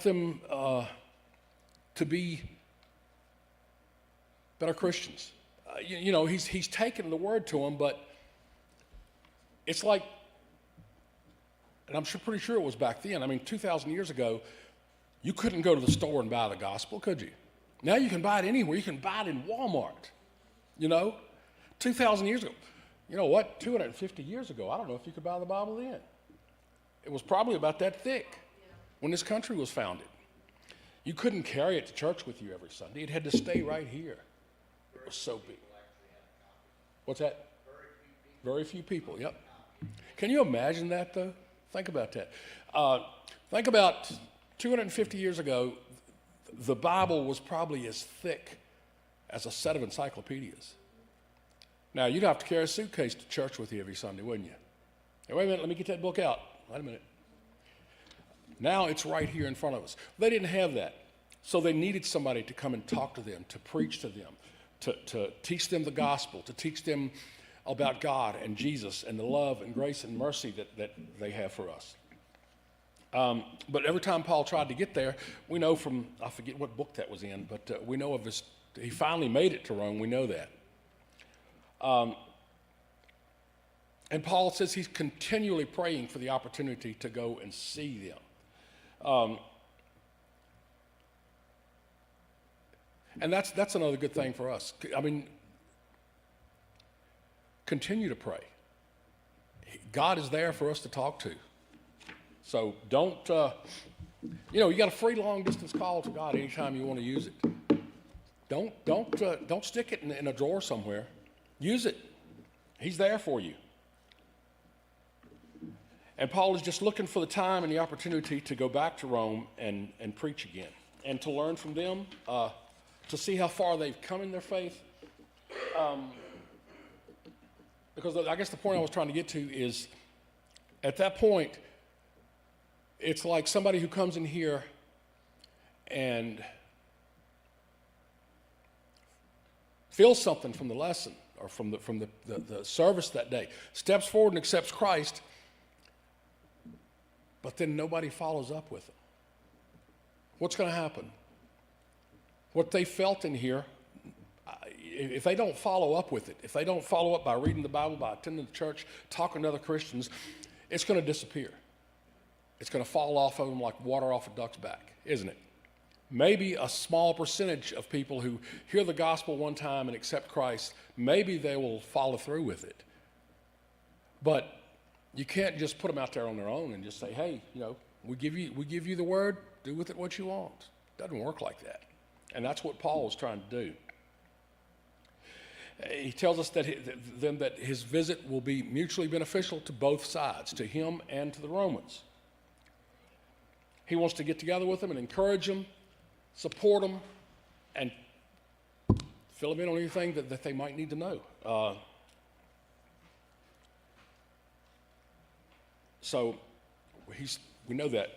them to be better Christians. He's taken the word to them, but it's like, and I'm pretty sure it was back then. I mean, 2,000 years ago, you couldn't go to the store and buy the gospel, could you? Now you can buy it anywhere. You can buy it in Walmart, 2,000 years ago. You know what? 250 years ago, I don't know if you could buy the Bible then. It was probably about that thick when this country was founded. You couldn't carry it to church with you every Sunday. It had to stay right here. It was so big. What's that? Very few people, yep. Can you imagine that, though? Think about that. Think about 250 years ago, the Bible was probably as thick as a set of encyclopedias. Now, you'd have to carry a suitcase to church with you every Sunday, wouldn't you? Hey, wait a minute, let me get that book out. Wait a minute. Now it's right here in front of us. They didn't have that. So they needed somebody to come and talk to them, to preach to them, to teach them the gospel, to teach them about God and Jesus and the love and grace and mercy that they have for us. But every time Paul tried to get there, we know from, I forget what book that was in, but we know of he finally made it to Rome. We know that. And Paul says he's continually praying for the opportunity to go and see them. And that's another good thing for us. I mean, continue to pray. God is there for us to talk to. So don't, you got a free long distance call to God anytime you want to use it. Don't stick it in a drawer somewhere. Use it. He's there for you. And Paul is just looking for the time and the opportunity to go back to Rome and preach again and to learn from them, to see how far they've come in their faith. Because I guess the point I was trying to get to is, at that point, it's like somebody who comes in here and feels something from the lesson or from the service that day, steps forward and accepts Christ, but then nobody follows up with them. What's going to happen? What they felt in here, if they don't follow up with it, if they don't follow up by reading the Bible, by attending the church, talking to other Christians, it's going to disappear. It's going to fall off of them like water off a duck's back, isn't it? Maybe a small percentage of people who hear the gospel one time and accept Christ, maybe they will follow through with it. But you can't just put them out there on their own and just say, hey, we give you the word, do with it what you want. It doesn't work like that. And that's what Paul was trying to do. He tells us that his visit will be mutually beneficial to both sides, to him and to the Romans. He wants to get together with them and encourage them, support them, and fill them in on anything that they might need to know. So we know that.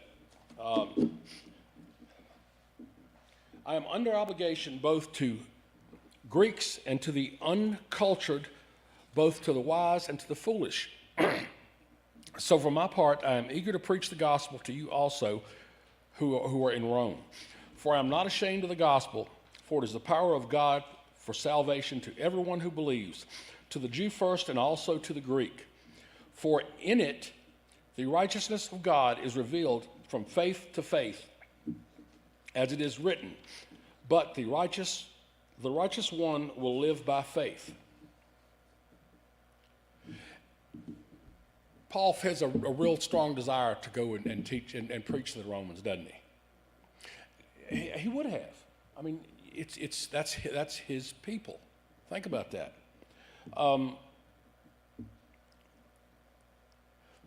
I am under obligation both to Greeks and to the uncultured, both to the wise and to the foolish. So for my part, I am eager to preach the gospel to you also who are in Rome. For I am not ashamed of the gospel, for it is the power of God for salvation to everyone who believes, to the Jew first and also to the Greek. For in it the righteousness of God is revealed from faith to faith, as it is written, but the righteous one will live by faith. Paul has a real strong desire to go and teach and preach to the Romans, doesn't he? He would have. I mean, that's his people. Think about that.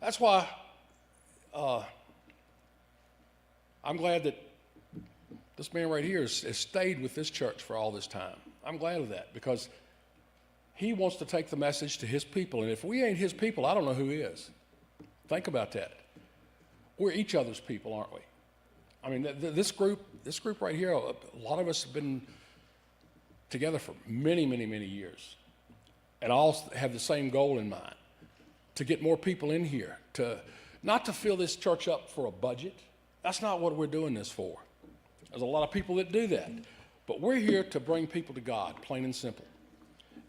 That's why I'm glad that this man right here has stayed with this church for all this time. I'm glad of that because he wants to take the message to his people. And if we ain't his people, I don't know who is. Think about that. We're each other's people, aren't we? I mean, this group right here, a lot of us have been together for many, many, many years. And all have the same goal in mind, to get more people in here, not to fill this church up for a budget. That's not what we're doing this for. There's a lot of people that do that. But we're here to bring people to God, plain and simple.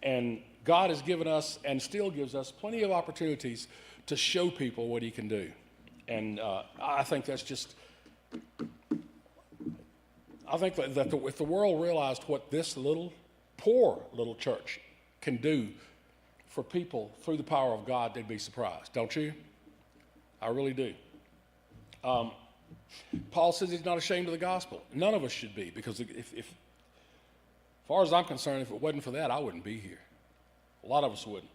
And God has given us and still gives us plenty of opportunities to show people what he can do. And I think that's just, I think that if the world realized what this poor little church can do for people through the power of God, they'd be surprised, don't you? I really do. Paul says he's not ashamed of the gospel. None of us should be, because if as far as I'm concerned, if it wasn't for that, I wouldn't be here. A lot of us wouldn't.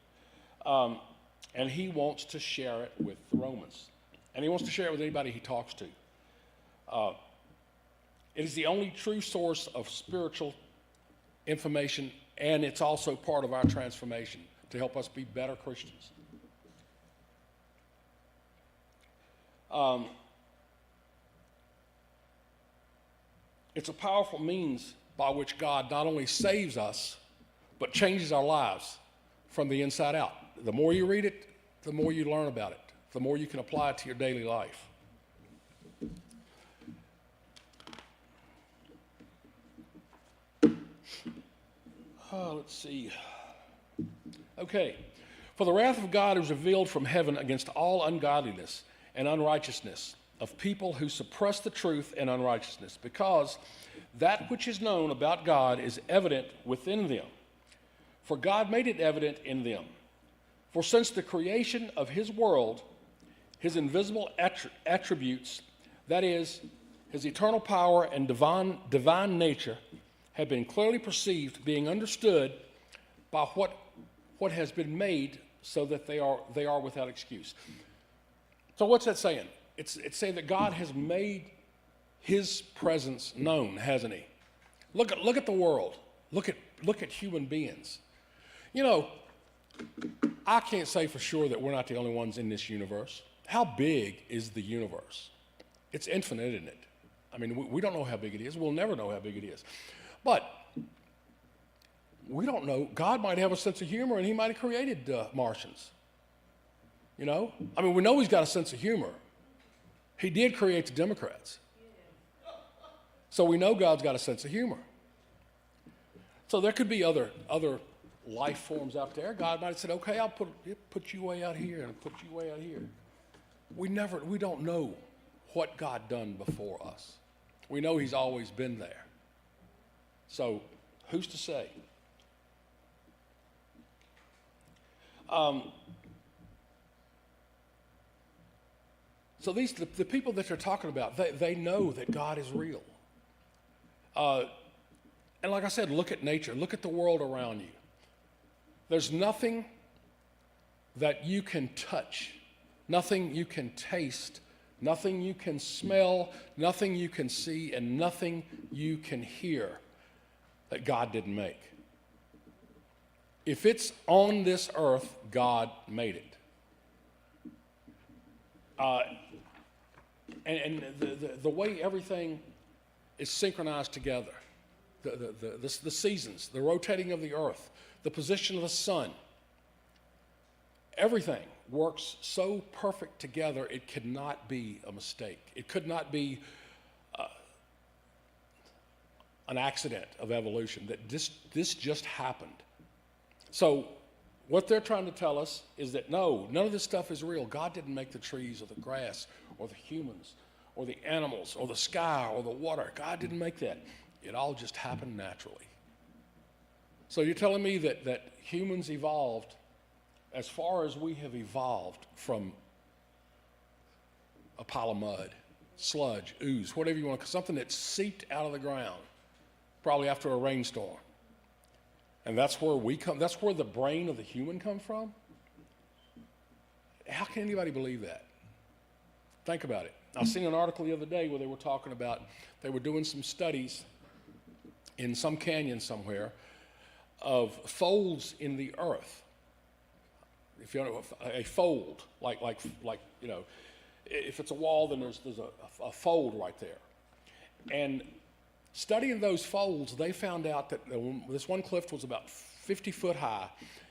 And he wants to share it with the Romans. And he wants to share it with anybody he talks to. It is the only true source of spiritual information, and it's also part of our transformation to help us be better Christians. It's a powerful means by which God not only saves us, but changes our lives from the inside out. The more you read it, the more you learn about it, the more you can apply it to your daily life. Let's see. Okay. For the wrath of God is revealed from heaven against all ungodliness and unrighteousness of people who suppress the truth and unrighteousness, because that which is known about God is evident within them. For God made it evident in them. For since the creation of his world, his invisible attributes, that is, his eternal power and divine nature, have been clearly perceived, being understood by what has been made, so that they are without excuse. So what's that saying? It's saying that God has made his presence known, hasn't he? Look at the world. Look at human beings. You know, I can't say for sure that we're not the only ones in this universe. How big is the universe? It's infinite, isn't it? I mean, we don't know how big it is. We'll never know how big it is. But we don't know. God might have a sense of humor, and he might have created Martians. You know? I mean, we know he's got a sense of humor. He did create the Democrats. So we know God's got a sense of humor. So there could be other life forms out there. God might have said, okay, I'll put you way out here and put you way out here. We don't know what God done before us. We know he's always been there. So who's to say? So the people that they're talking about, they know that God is real. And like I said, look at nature. Look at the world around you. There's nothing that you can touch, nothing you can taste, nothing you can smell, nothing you can see, and nothing you can hear that God didn't make. If it's on this earth, God made it. And the way everything is synchronized together, the seasons, the rotating of the earth, the position of the sun, everything works so perfect together, it could not be a mistake. It could not be an accident of evolution, that this just happened. So what they're trying to tell us is that no, none of this stuff is real. God didn't make the trees or the grass or the humans or the animals or the sky or the water. God didn't make that. It all just happened naturally. So you're telling me that humans evolved as far as we have evolved from a pile of mud, sludge, ooze, whatever you want, something that seeped out of the ground, probably after a rainstorm. And that's where we come, that's where the brain of the human comes from? How can anybody believe that? Think about it. I seen an article the other day where they were talking about, they were doing some studies in some canyon somewhere of folds in the earth. If you know, a fold, like you know, if it's a wall, then there's a fold right there. And studying those folds, they found out that this one cliff was about 50 foot high,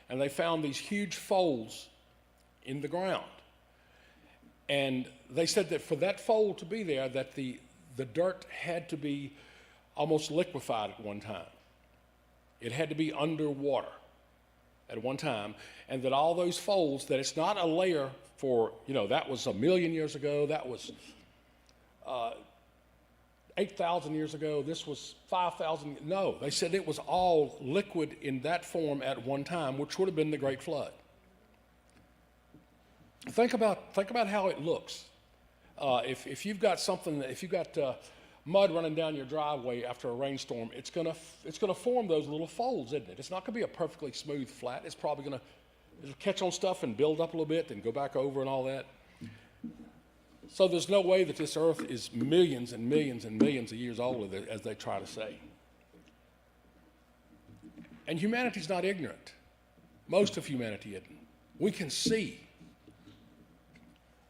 and they found these huge folds in the ground. And they said that for that fold to be there, that the dirt had to be almost liquefied at one time. It had to be underwater at one time, and that all those folds, that it's not a layer for, that was 1,000,000 years ago, that was 8,000 years ago, this was 5,000. No, they said it was all liquid in that form at one time, which would have been the Great Flood. Think about how it looks. If you've got mud running down your driveway after a rainstorm, it's gonna form those little folds, isn't it? It's not gonna be a perfectly smooth flat. It's probably it'll catch on stuff and build up a little bit, then go back over and all that. So there's no way that this earth is millions and millions and millions of years old, as they try to say. And humanity's not ignorant. Most of humanity isn't. We can see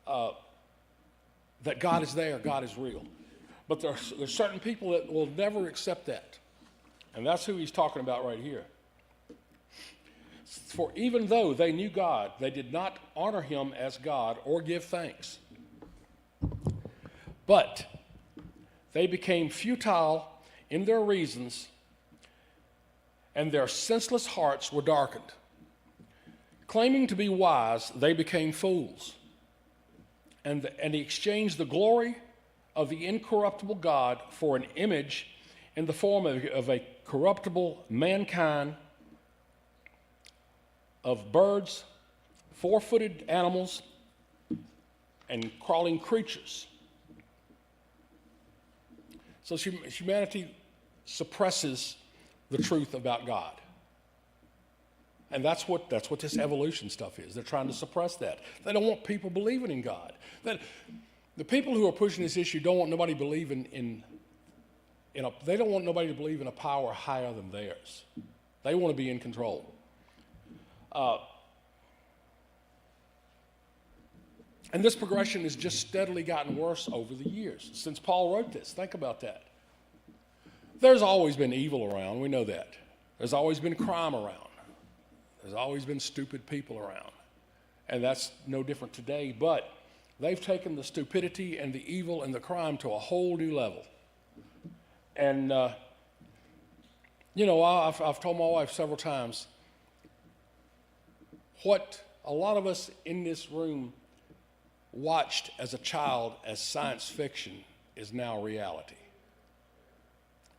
that God is there, God is real. But there's certain people that will never accept that. And that's who he's talking about right here. For even though they knew God, they did not honor him as God or give thanks. But they became futile in their reasons, and their senseless hearts were darkened. Claiming to be wise, they became fools. And he exchanged the glory of the incorruptible God for an image in the form of a corruptible mankind, of birds, four-footed animals, and crawling creatures. So humanity suppresses the truth about God. And that's what this evolution stuff is. They're trying to suppress that. They don't want people believing in God. The people who are pushing this issue don't want nobody believing they don't want nobody to believe in a power higher than theirs. They want to be in control. And this progression has just steadily gotten worse over the years since Paul wrote this. Think about that. There's always been evil around. We know that. There's always been crime around. There's always been stupid people around. And that's no different today. But they've taken the stupidity and the evil and the crime to a whole new level. And, I've told my wife several times, what a lot of us in this room watched as a child as science fiction is now reality.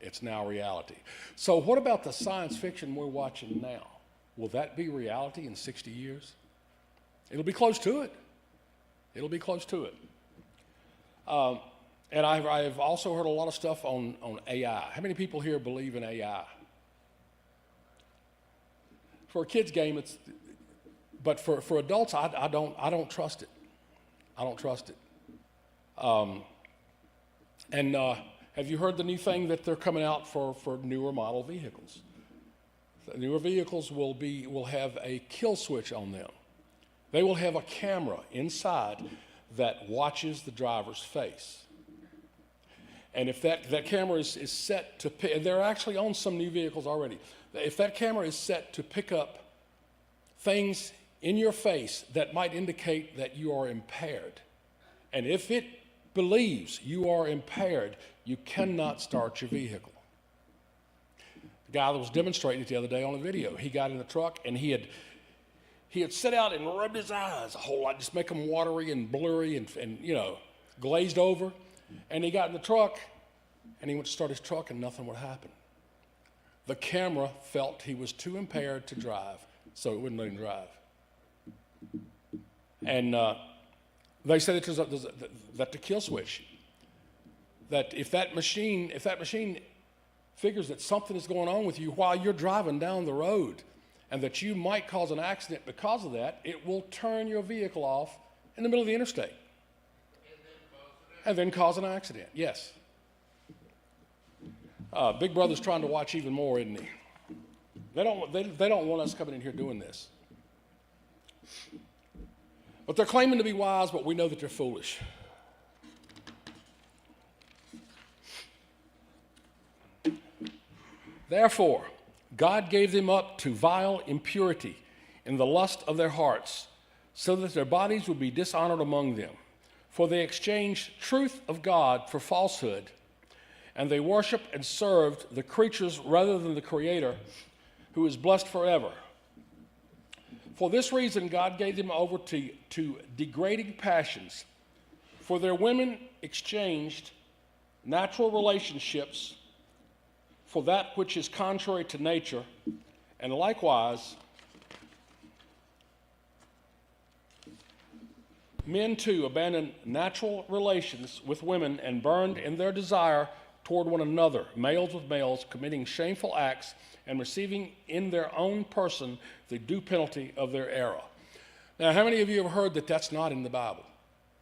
It's now reality. So what about the science fiction we're watching now? Will that be reality in 60 years? It'll be close to it. It'll be close to it. And I've also heard a lot of stuff on AI. How many people here believe in AI? For a kid's game, but for adults, I don't trust it. I don't trust it. Have you heard the new thing that they're coming out for newer model vehicles? The newer vehicles will have a kill switch on them. They will have a camera inside that watches the driver's face. And if that camera is set to pick, and they're actually on some new vehicles already, if that camera is set to pick up things in your face that might indicate that you are impaired, and if it believes you are impaired, you cannot start your vehicle. The guy that was demonstrating it the other day on a video, he got in the truck and he had set out and rubbed his eyes a whole lot, just make them watery and blurry and glazed over. And he got in the truck and he went to start his truck and nothing would happen. The camera felt he was too impaired to drive, so it wouldn't let him drive. And they said that the kill switch, that if that machine figures that something is going on with you while you're driving down the road and that you might cause an accident because of that, it will turn your vehicle off in the middle of the interstate. And then cause an accident, yes. Big Brother's trying to watch even more, isn't he? They don't want us coming in here doing this. But they're claiming to be wise, but we know that they're foolish. Therefore, God gave them up to vile impurity in the lust of their hearts, so that their bodies would be dishonored among them. For they exchanged truth of God for falsehood, and they worshiped and served the creatures rather than the Creator, who is blessed forever. For this reason, God gave them over to degrading passions, for their women exchanged natural relationships for that which is contrary to nature, and likewise, men too abandoned natural relations with women and burned in their desire toward one another, males with males, committing shameful acts and receiving in their own person the due penalty of their error. Now, how many of you have heard that that's not in the Bible?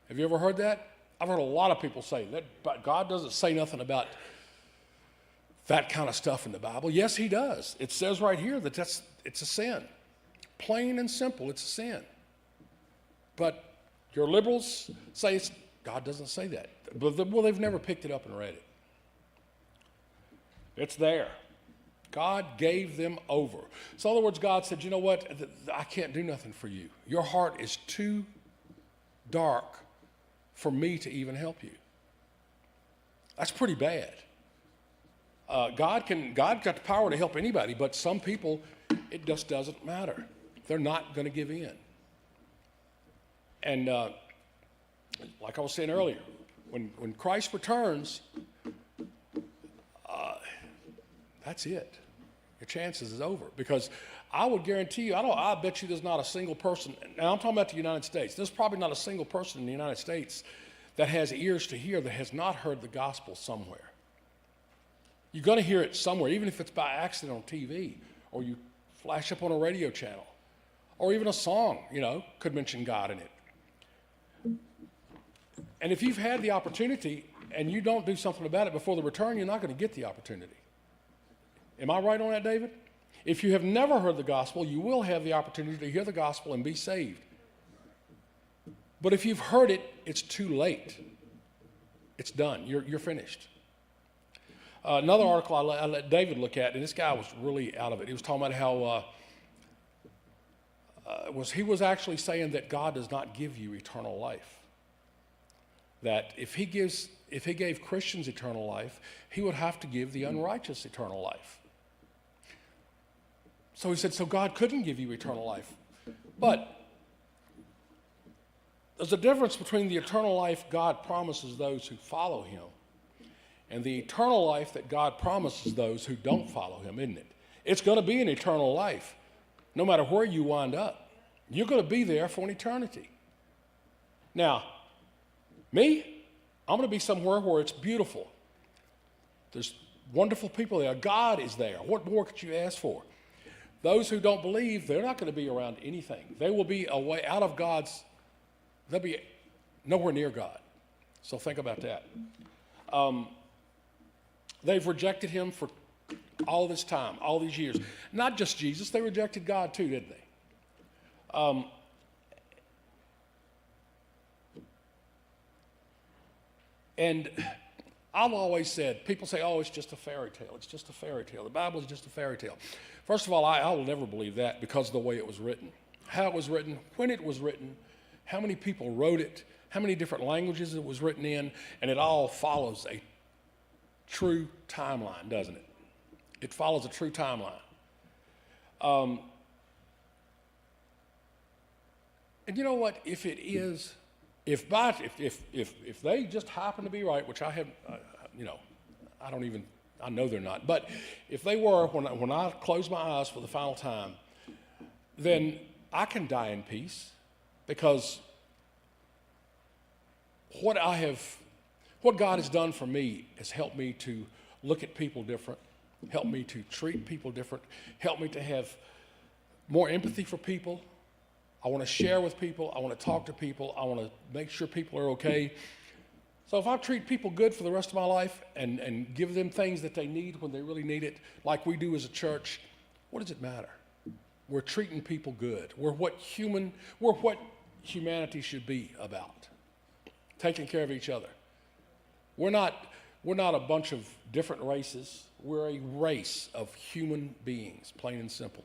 Have you ever heard that? I've heard a lot of people say that, but God doesn't say nothing about that kind of stuff in the Bible. Yes, he does. It says right here that it's a sin. Plain and simple, it's a sin. But your liberals say God doesn't say that. Well, they've never picked it up and read it. It's there. God gave them over. So in other words, God said, you know what? I can't do nothing for you. Your heart is too dark for me to even help you. That's pretty bad. God got the power to help anybody, but some people, it just doesn't matter. They're not going to give in. And like I was saying earlier, when Christ returns, that's it. Your chances is over. Because I would guarantee you, I bet you there's not a single person, now I'm talking about the United States, there's probably not a single person in the United States that has ears to hear that has not heard the gospel somewhere. You're going to hear it somewhere, even if it's by accident on TV, or you flash up on a radio channel, or even a song, could mention God in it. And if you've had the opportunity and you don't do something about it before the return, you're not going to get the opportunity. Am I right on that, David? If you have never heard the gospel, you will have the opportunity to hear the gospel and be saved. But if you've heard it, it's too late. It's done. You're finished. Another article I let David look at, and this guy was really out of it. He was talking about how he was actually saying that God does not give you eternal life. That if he gave Christians eternal life, he would have to give the unrighteous eternal life. So he said, so God couldn't give you eternal life. But there's a difference between the eternal life God promises those who follow him and the eternal life that God promises those who don't follow him, isn't it? It's going to be an eternal life, no matter where you wind up. You're going to be there for an eternity. Now, me, I'm going to be somewhere where it's beautiful. There's wonderful people there. God is there. What more could you ask for? Those who don't believe, they're not going to be around anything. They will be away out of God's, they'll be nowhere near God. So think about that. They've rejected him for all this time, all these years. Not just Jesus, they rejected God too, didn't they? And I've always said, people say, oh, it's just a fairy tale. It's just a fairy tale. The Bible is just a fairy tale. First of all, I will never believe that because of the way it was written. How it was written, when it was written, how many people wrote it, how many different languages it was written in, and it all follows a true timeline, doesn't it? It follows a true timeline. And you know what? If it is, if they just happen to be right, which I have, I know they're not. But if they were, when I close my eyes for the final time, then I can die in peace because what God has done for me has helped me to look at people different, helped me to treat people different, helped me to have more empathy for people. I want to share with people. I want to talk to people. I want to make sure people are okay. So if I treat people good for the rest of my life and give them things that they need when they really need it, like we do as a church, what does it matter? We're treating people good. We're what humanity should be about, taking care of each other. We're not a bunch of different races. We're a race of human beings, plain and simple.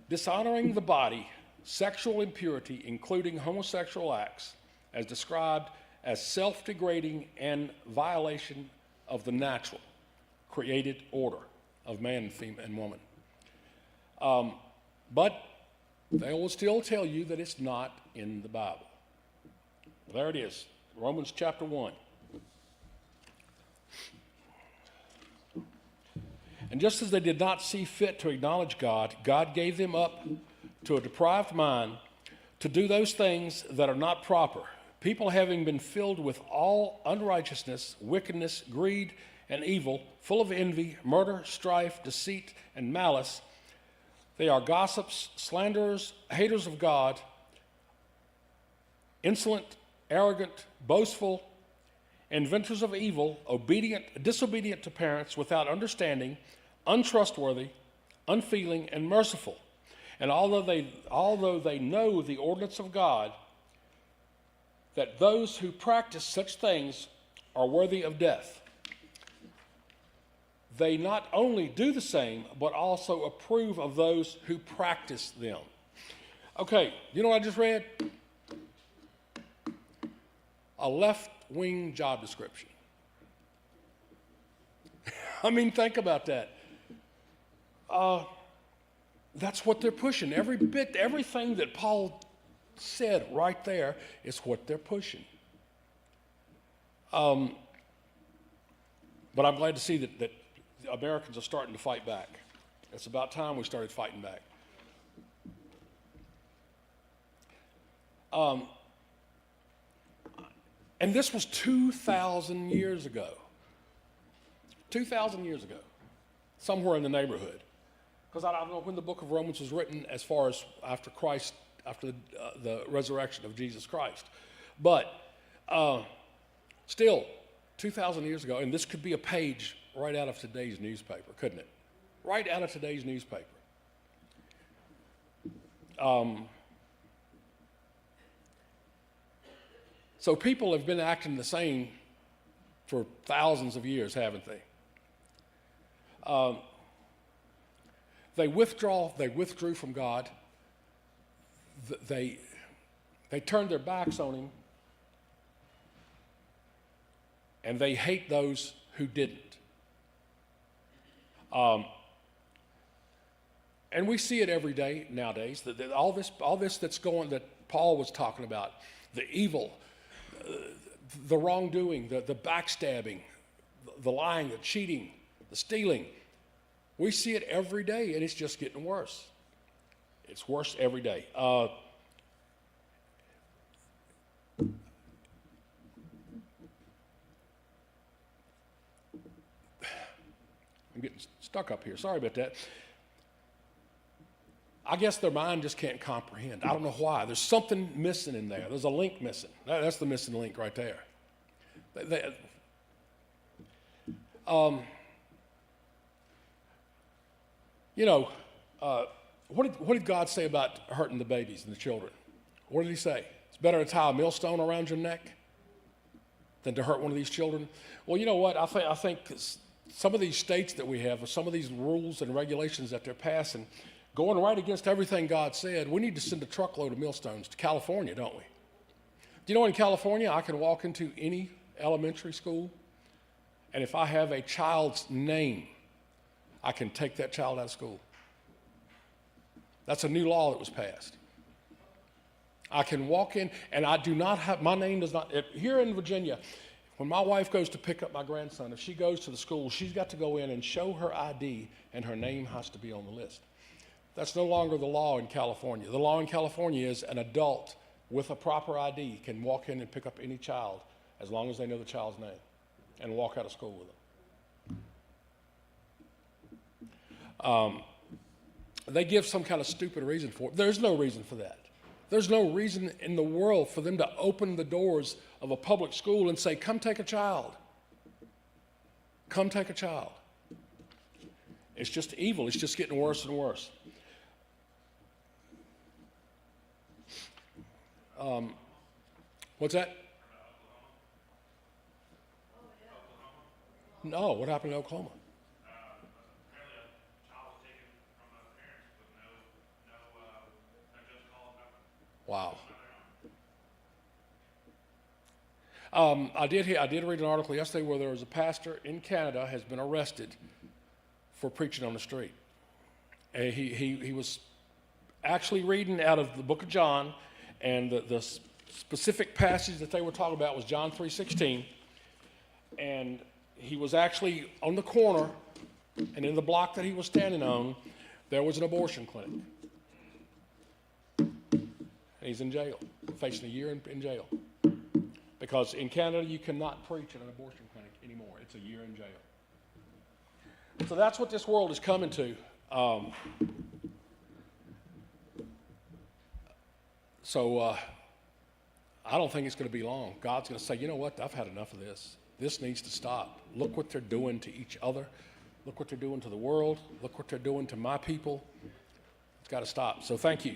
Dishonoring the body sexual impurity, including homosexual acts, as described as self-degrading and violation of the natural created order of man and female and woman. But they will still tell you that it's not in the Bible. There it is, Romans chapter 1. And just as they did not see fit to acknowledge God, God gave them up to a deprived mind to do those things that are not proper. People having been filled with all unrighteousness, wickedness, greed, and evil, full of envy, murder, strife, deceit, and malice, they are gossips, slanderers, haters of God, insolent, arrogant, boastful, inventors of evil, disobedient to parents, without understanding, untrustworthy, unfeeling, and merciful. And although they know the ordinance of God, that those who practice such things are worthy of death, they not only do the same, but also approve of those who practice them. Okay, you know what I just read? A left-wing job description. I mean, think about that. That's what they're pushing. Everything that Paul said right there is what they're pushing. But I'm glad to see that Americans are starting to fight back. It's about time we started fighting back. And this was 2,000 years ago. 2,000 years ago, somewhere in the neighborhood. Because I don't know when the book of Romans was written as far as after Christ, after the resurrection of Jesus Christ. But still, 2,000 years ago, and this could be a page right out of today's newspaper, couldn't it? Right out of today's newspaper. So people have been acting the same for thousands of years, haven't they? They withdrew from God. They turned their backs on him, and they hate those who didn't. And we see it every day nowadays, that all this that's going, that Paul was talking about, the evil, the wrongdoing, the backstabbing, the lying, the cheating, the stealing. We see it every day, and it's just getting worse. It's worse every day. I'm getting stuck up here. Sorry about that. I guess their mind just can't comprehend. I don't know why. There's something missing in there. There's a link missing. That's the missing link right there. What did God say about hurting the babies and the children? What did he say? It's better to tie a millstone around your neck than to hurt one of these children. Well, you know what? I think some of these states that we have, some of these rules and regulations that they're passing, going right against everything God said, we need to send a truckload of millstones to California, don't we? Do you know in California, I can walk into any elementary school, and if I have a child's name, I can take that child out of school. That's a new law that was passed. I can walk in, and I do not have, my name does not, here in Virginia, when my wife goes to pick up my grandson, if she goes to the school, she's got to go in and show her ID, and her name has to be on the list. That's no longer the law in California. The law in California is an adult with a proper ID can walk in and pick up any child as long as they know the child's name and walk out of school with them. They give some kind of stupid reason for it. There's no reason for that. There's no reason in the world for them to open the doors of a public school and say, come take a child. Come take a child. It's just evil. It's just getting worse and worse. What's that? No, what happened in Oklahoma? Apparently a child was taken from the parents with no just cause, Wow. I did read an article yesterday where there was a pastor in Canada has been arrested for preaching on the street. And he was actually reading out of the book of John, and the specific passage that they were talking about was John 3:16. And he was actually on the corner, and in the block that he was standing on, there was an abortion clinic. And he's in jail, facing a year in jail. Because in Canada, you cannot preach at an abortion clinic anymore. It's a year in jail. So that's what this world is coming to. I don't think it's going to be long. God's going to say, you know what, I've had enough of this. This needs to stop. Look what they're doing to each other. Look what they're doing to the world. Look what they're doing to my people. It's got to stop. So thank you.